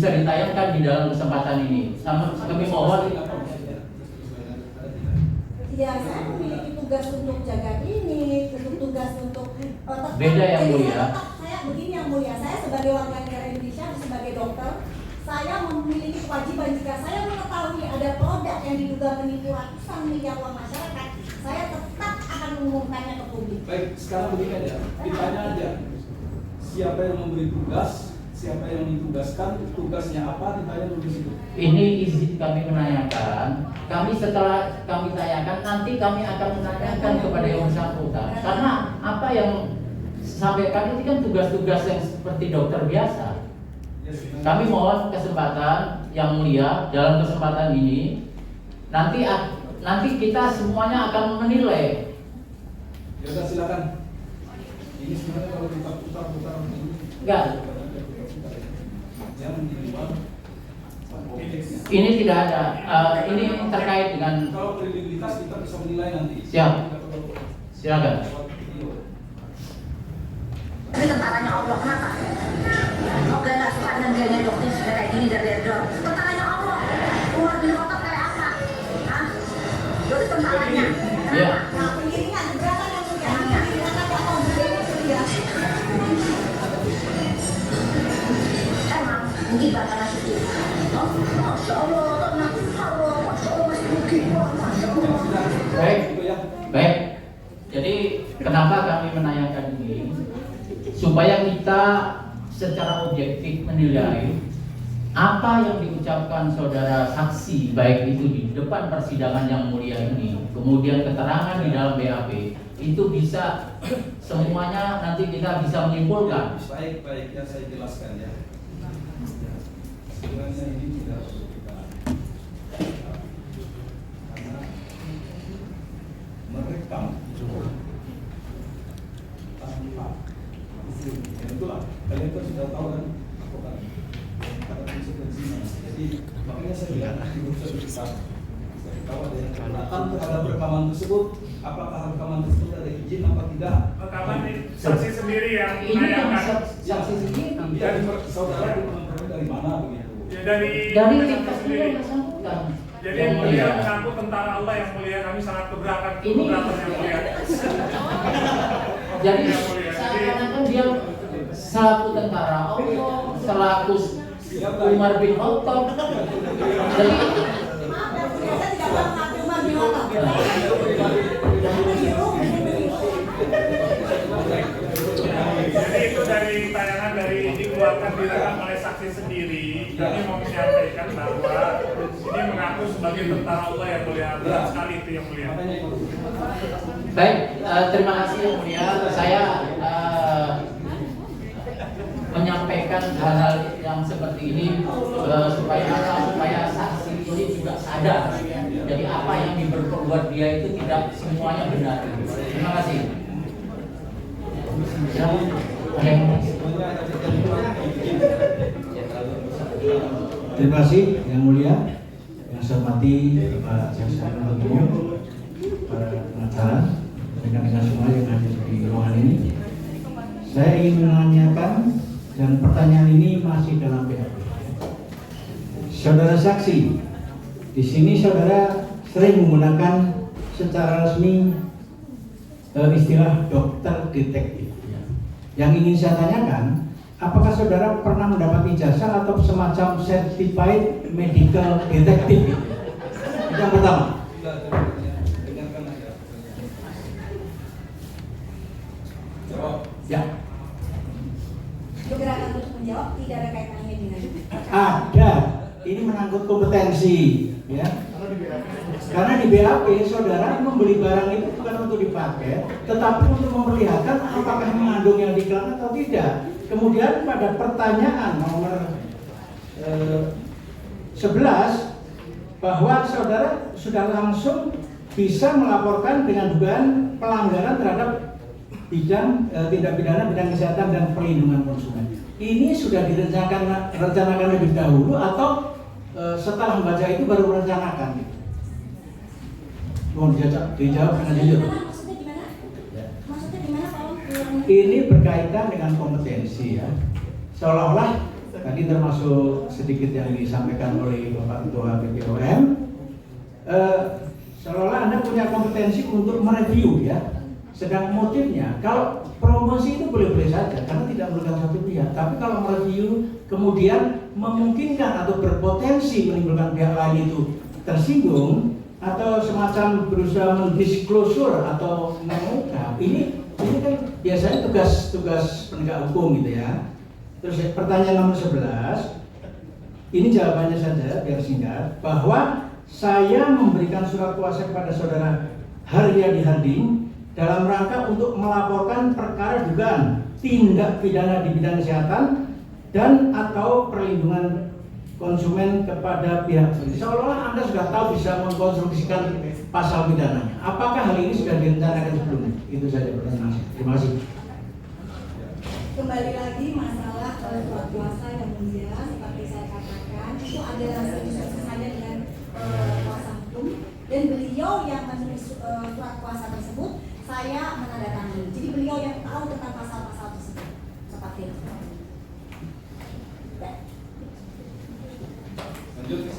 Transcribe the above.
bisa ditayangkan di dalam kesempatan ini. Kami mohon. Ya, saya memiliki tugas untuk jaga ini, tugas untuk beda yang mulia. Saya begini yang mulia, saya sebagai warga negara Indonesia, sebagai dokter, saya memiliki kewajiban jika saya mengetahui ada produk yang diduga menipu ratusan miliar uang masyarakat, saya tetap akan mengumumkannya ke publik. Baik, sekarang begini aja, ditanya aja siapa yang memberi tugas, siapa yang ditugaskan, tugasnya apa, ditanya dulu di situ. Ini izin kami menanyakan. Kami setelah kami tanyakan, nanti kami akan menanyakan kepada yang bersangkutan. Karena apa yang sampaikan ini kan tugas-tugas yang seperti dokter biasa. Kami mohon kesempatan yang mulia dalam kesempatan ini. Nanti kita semuanya akan menilai. Ya udah silakan. Ini sebenarnya kalau kita putar ini. Enggak. Jangan dijual. Ini tidak ada. Ini terkait dengan. Kalau kredibilitas kita bisa menilai nanti. Siap. Silakan. Ini tentaranya Allah, kenapa? Oke, nggak suka dengan gayanya dokter kayak gini dari Edor. Tentaranya Allah, Umar bin Khattab kayak apa? Hah? Jadi tentaranya. Iya. Nah, pengiringan berapa yang mulia? Pengiringan ada mau berdiri mulia. Emang, mungkin bakal masuk itu. Masya Allah, Masya Allah, masih mungkin, Masya Allah. Baik. Jadi kenapa kami menanyakan ini? Supaya kita secara objektif menilai apa yang diucapkan saudara saksi, baik itu di depan persidangan yang mulia ini, kemudian keterangan di dalam BAP, itu bisa semuanya nanti kita bisa menyimpulkan. Baik, ya saya jelaskan ya. Sebenarnya ini tidak perlu kita karena merekam tanpa itulah kalian kan sudah tahu kan apa konsekuensinya. Jadi makanya saya bilang tidak usah kita tahu ada yang keberatan terhadap rekaman tersebut. Apakah rekaman tersebut ada izin apa tidak? Rekaman saksi sendiri yang Ini yang menayangkan. saksi sendiri. Dan saudara memperoleh dari mana begitu? Ya, dari Lipas sendiri. yang bersangkutan. Jadi Yang yang mulia mulia. mengaku tentara Allah yang mulia, kami sangat keberatan Ini yang mulia. jadi Yang mulia. seakan-akan dia selaku tentara Allah, selaku Umar bin Khattab. Jadi Maaf ya, mulia, saya tidak pernah mengaku Umar bin Khattab. Jadi itu dari tayangan dari dikeluarkan direkam oleh saksi sendiri. Ini mau menyampaikan bahwa ini mengaku sebagai tentara Allah yang mulia. Berat sekali itu yang mulia. baik, terima kasih yang mulia. Saya menyampaikan hal-hal yang seperti ini supaya saksi ini juga sadar. Jadi apa yang diperbuat dia itu tidak semuanya benar. Terima kasih. Terima kasih yang mulia, yang saya hormati Pak Jaksa Penuntut Umum, para pengacara, rekan-rekan semua yang hadir di ruangan ini. Saya ingin menanyakan dan pertanyaan ini masih dalam BAP. Saudara saksi, di sini saudara sering menggunakan secara resmi istilah dokter detektif. Yang ingin saya tanyakan, apakah saudara pernah mendapat ijazah atau semacam certified medical detective? Itu yang pertama. Dengarkan aja. Jawab. Ya. Gerakan untuk menjawab tidak ada kaitannya dengan Ada. Ini menangkut kompetensi, ya. Karena di BAP saudara membeli barang itu bukan untuk dipakai, tetapi untuk memperlihatkan apakah mengandung yang diklaim atau tidak. Kemudian pada pertanyaan nomor 11 bahwa saudara sudah langsung bisa melaporkan dengan dugaan pelanggaran terhadap bidang tindak pidana bidang kesehatan dan perlindungan konsumen. Ini sudah direncanakan lebih dahulu atau setelah membaca itu baru merencanakan? Mohon dijawab dengan jujur. Maksudnya gimana? Maksudnya gimana kalau Ini berkaitan dengan kompetensi ya. Seolah-olah tadi termasuk sedikit yang disampaikan oleh Bapak Ketua BPOM, seolah-olah Anda punya kompetensi untuk mereview ya. Sedang motifnya, kalau promosi itu boleh-boleh saja karena tidak merugikan satu pihak. Tapi kalau mereview kemudian memungkinkan atau berpotensi menimbulkan pihak lain itu tersinggung atau semacam berusaha mendisklosur atau mengungkap, ini kan biasanya tugas penegak hukum gitu ya. Terus pertanyaan nomor 11, ini jawabannya saja biar singkat, bahwa saya memberikan surat kuasa kepada saudara Haryadi Harding dalam rangka untuk melaporkan perkara dugaan tindak pidana di bidang kesehatan dan atau perlindungan konsumen kepada pihak terkait. Seolah-olah Anda sudah tahu bisa mengkonstruksikan pasal pidananya. Apakah hal ini sudah direncanakan sebelumnya? Itu saja pertanyaan saya. Terima kasih. Kembali lagi masalah surat kuasa yang mulia, seperti saya katakan itu adalah sesuatu saja dengan kuasa hukum, dan beliau yang menulis surat kuasa tersebut saya menandatangani. Jadi beliau yang tahu tentang pasal-pasal tersebut. Seperti itu. Lanjut.